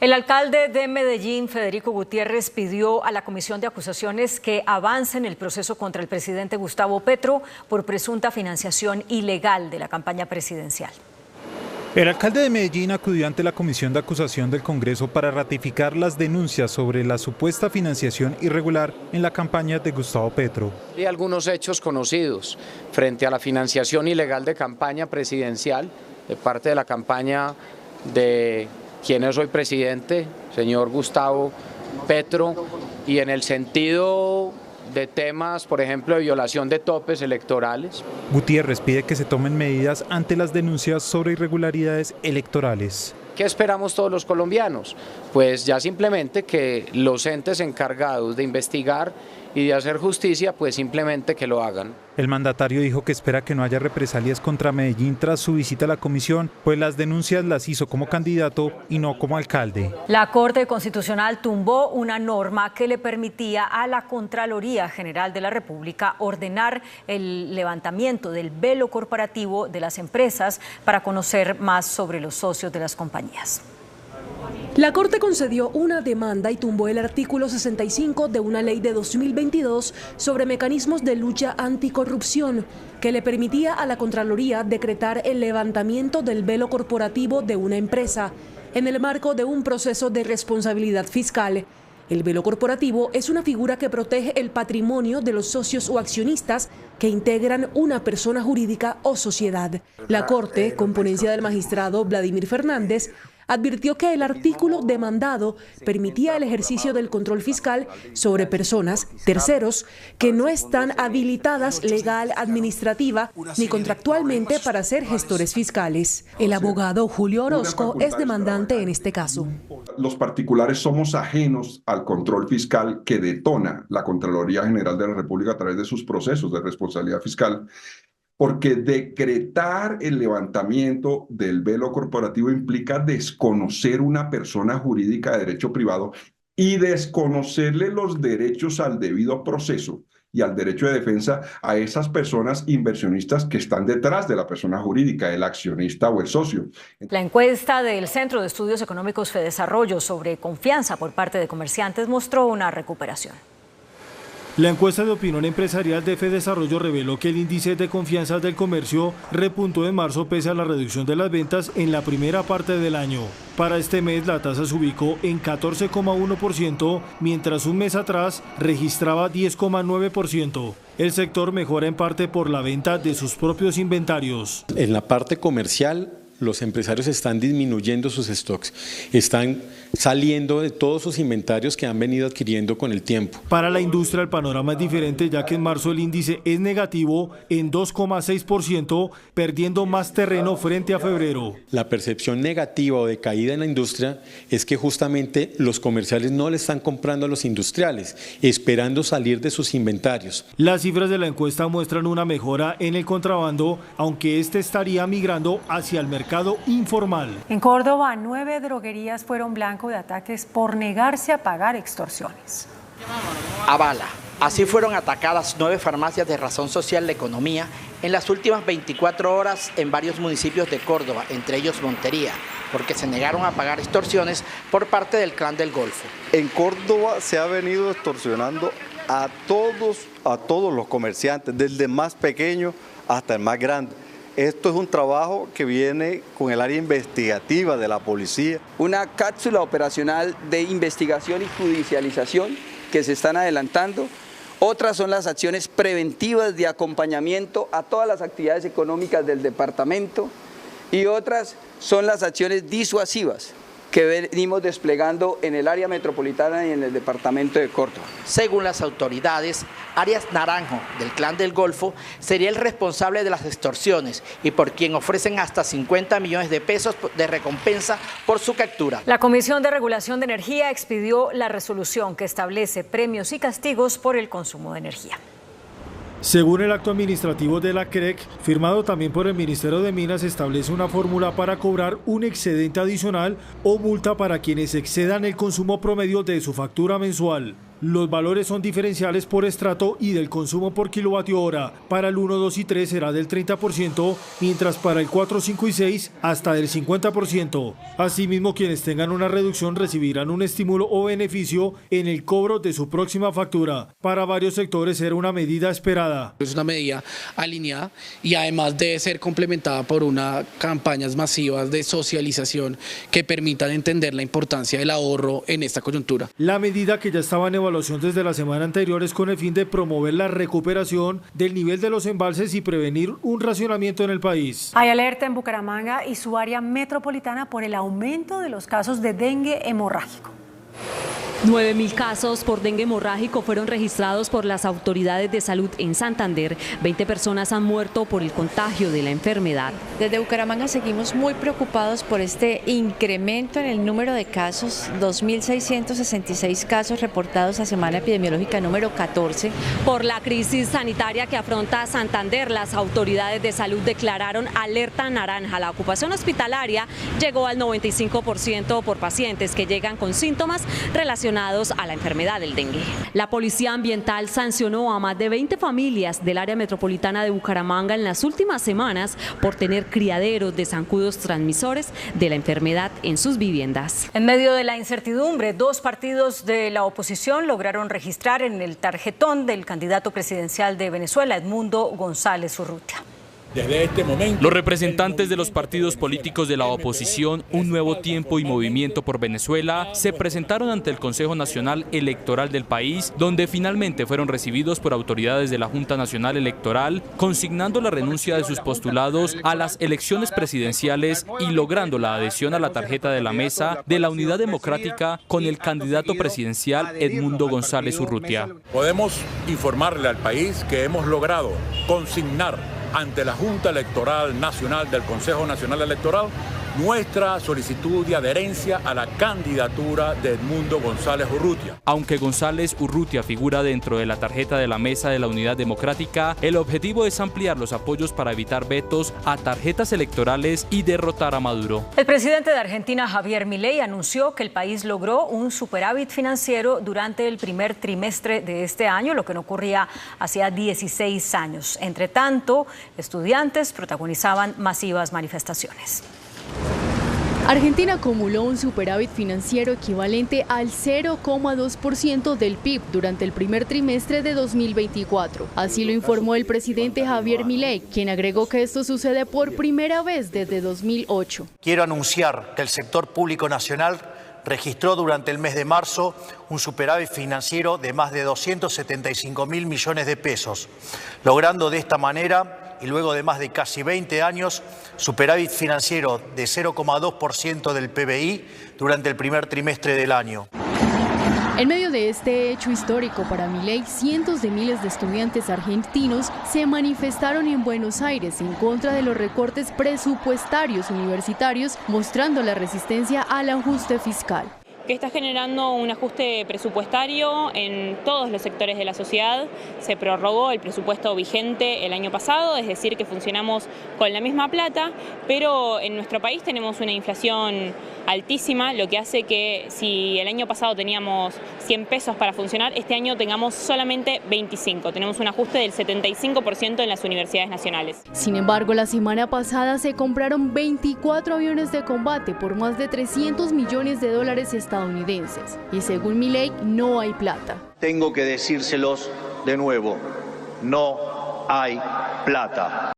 El alcalde de Medellín, Federico Gutiérrez, pidió a la Comisión de Acusaciones que avance en el proceso contra el presidente Gustavo Petro por presunta financiación ilegal de la campaña presidencial. El alcalde de Medellín acudió ante la Comisión de Acusación del Congreso para ratificar las denuncias sobre la supuesta financiación irregular en la campaña de Gustavo Petro. Hay algunos hechos conocidos frente a la financiación ilegal de campaña presidencial de parte de la campaña de quien es hoy presidente, señor Gustavo Petro, y en el sentido de temas, por ejemplo, de violación de topes electorales. Gutiérrez pide que se tomen medidas ante las denuncias sobre irregularidades electorales. ¿Qué esperamos todos los colombianos? Pues ya simplemente que los entes encargados de investigar y de hacer justicia, pues simplemente que lo hagan. El mandatario dijo que espera que no haya represalias contra Medellín tras su visita a la comisión, pues las denuncias las hizo como candidato y no como alcalde. La Corte Constitucional tumbó una norma que le permitía a la Contraloría General de la República ordenar el levantamiento del velo corporativo de las empresas para conocer más sobre los socios de las compañías. La Corte concedió una demanda y tumbó el artículo 65 de una ley de 2022 sobre mecanismos de lucha anticorrupción, que le permitía a la Contraloría decretar el levantamiento del velo corporativo de una empresa en el marco de un proceso de responsabilidad fiscal. El velo corporativo es una figura que protege el patrimonio de los socios o accionistas que integran una persona jurídica o sociedad. La Corte, con ponencia del magistrado Vladimir Fernández, advirtió que el artículo demandado permitía el ejercicio del control fiscal sobre personas, terceros, que no están habilitadas legal, administrativa ni contractualmente para ser gestores fiscales. El abogado Julio Orozco es demandante en este caso. Los particulares somos ajenos al control fiscal que detona la Contraloría General de la República a través de sus procesos de responsabilidad fiscal. Porque decretar el levantamiento del velo corporativo implica desconocer una persona jurídica de derecho privado y desconocerle los derechos al debido proceso y al derecho de defensa a esas personas inversionistas que están detrás de la persona jurídica, el accionista o el socio. La encuesta del Centro de Estudios Económicos Fedesarrollo sobre confianza por parte de comerciantes mostró una recuperación. La encuesta de opinión empresarial de Fedesarrollo reveló que el índice de confianza del comercio repuntó en marzo pese a la reducción de las ventas en la primera parte del año. Para este mes la tasa se ubicó en 14,1%, mientras un mes atrás registraba 10,9%. El sector mejora en parte por la venta de sus propios inventarios. En la parte comercial, los empresarios están disminuyendo sus stocks, están saliendo de todos sus inventarios que han venido adquiriendo con el tiempo. Para la industria el panorama es diferente, ya que en marzo el índice es negativo en 2,6%, perdiendo más terreno frente a febrero. La percepción negativa o de caída en la industria es que justamente los comerciales no le están comprando a los industriales, esperando salir de sus inventarios. Las cifras de la encuesta muestran una mejora en el contrabando, aunque este estaría migrando hacia el mercado informal. En Córdoba, 9 droguerías fueron blanco de ataques por negarse a pagar extorsiones. Avala. Así fueron atacadas 9 farmacias de razón social de economía en las últimas 24 horas en varios municipios de Córdoba, entre ellos Montería, porque se negaron a pagar extorsiones por parte del Clan del Golfo. En Córdoba se ha venido extorsionando a todos los comerciantes, desde el más pequeño hasta el más grande. Esto es un trabajo que viene con el área investigativa de la policía. Una cápsula operacional de investigación y judicialización que se están adelantando. Otras son las acciones preventivas de acompañamiento a todas las actividades económicas del departamento y otras son las acciones disuasivas que venimos desplegando en el área metropolitana y en el departamento de Córdoba. Según las autoridades, Arias Naranjo, del Clan del Golfo, sería el responsable de las extorsiones y por quien ofrecen hasta 50 millones de pesos de recompensa por su captura. La Comisión de Regulación de Energía expidió la resolución que establece premios y castigos por el consumo de energía. Según el acto administrativo de la CREC, firmado también por el Ministerio de Minas, establece una fórmula para cobrar un excedente adicional o multa para quienes excedan el consumo promedio de su factura mensual. Los valores son diferenciales por estrato y del consumo por kilovatio hora. Para el 1, 2 y 3 será del 30%, mientras para el 4, 5 y 6 hasta del 50%. Asimismo, quienes tengan una reducción recibirán un estímulo o beneficio en el cobro de su próxima factura. Para varios sectores era una medida esperada. Es una medida alineada y además debe ser complementada por unas campañas masivas de socialización que permitan entender la importancia del ahorro en esta coyuntura. La medida, que ya estaba en evaluación desde la semana anterior, es con el fin de promover la recuperación del nivel de los embalses y prevenir un racionamiento en el país. Hay alerta en Bucaramanga y su área metropolitana por el aumento de los casos de dengue hemorrágico. 9.000 casos por dengue hemorrágico fueron registrados por las autoridades de salud en Santander. 20 personas han muerto por el contagio de la enfermedad. Desde Bucaramanga seguimos muy preocupados por este incremento en el número de casos. 2.666 casos reportados a semana epidemiológica número 14. Por la crisis sanitaria que afronta Santander, las autoridades de salud declararon alerta naranja. La ocupación hospitalaria llegó al 95% por pacientes que llegan con síntomas relacionados a la enfermedad del dengue. La Policía Ambiental sancionó a más de 20 familias del área metropolitana de Bucaramanga en las últimas semanas por tener criaderos de zancudos transmisores de la enfermedad en sus viviendas. En medio de la incertidumbre, 2 partidos de la oposición lograron registrar en el tarjetón del candidato presidencial de Venezuela, Edmundo González Urrutia. Desde este momento, los representantes de los partidos políticos de la oposición, Un Nuevo Tiempo y Movimiento por Venezuela, se presentaron ante el Consejo Nacional Electoral del país, donde finalmente fueron recibidos por autoridades de la Junta Nacional Electoral, consignando la renuncia de sus postulados a las elecciones presidenciales y logrando la adhesión a la tarjeta de la mesa de la Unidad Democrática con el candidato presidencial Edmundo González Urrutia. Podemos informarle al país que hemos logrado consignar ante la Junta Electoral Nacional del Consejo Nacional Electoral nuestra solicitud de adherencia a la candidatura de Edmundo González Urrutia. Aunque González Urrutia figura dentro de la tarjeta de la mesa de la Unidad Democrática, el objetivo es ampliar los apoyos para evitar vetos a tarjetas electorales y derrotar a Maduro. El presidente de Argentina, Javier Milei, anunció que el país logró un superávit financiero durante el primer trimestre de este año, lo que no ocurría hacía 16 años. Entre tanto, estudiantes protagonizaban masivas manifestaciones. Argentina acumuló un superávit financiero equivalente al 0,2% del PIB durante el primer trimestre de 2024. Así lo informó el presidente Javier Milei, quien agregó que esto sucede por primera vez desde 2008. Quiero anunciar que el sector público nacional registró durante el mes de marzo un superávit financiero de más de 275.000 millones de pesos, logrando de esta manera, y luego de más de casi 20 años, superávit financiero de 0,2% del PBI durante el primer trimestre del año. En medio de este hecho histórico para Milei, cientos de miles de estudiantes argentinos se manifestaron en Buenos Aires en contra de los recortes presupuestarios universitarios, mostrando la resistencia al ajuste fiscal. Que está generando un ajuste presupuestario en todos los sectores de la sociedad. Se prorrogó el presupuesto vigente el año pasado, es decir, que funcionamos con la misma plata, pero en nuestro país tenemos una inflación altísima, lo que hace que si el año pasado teníamos 100 pesos para funcionar, este año tengamos solamente 25. Tenemos un ajuste del 75% en las universidades nacionales. Sin embargo, la semana pasada se compraron 24 aviones de combate por más de $300 millones estadounidenses. Y según Milei, no hay plata. Tengo que decírselos de nuevo, no hay plata.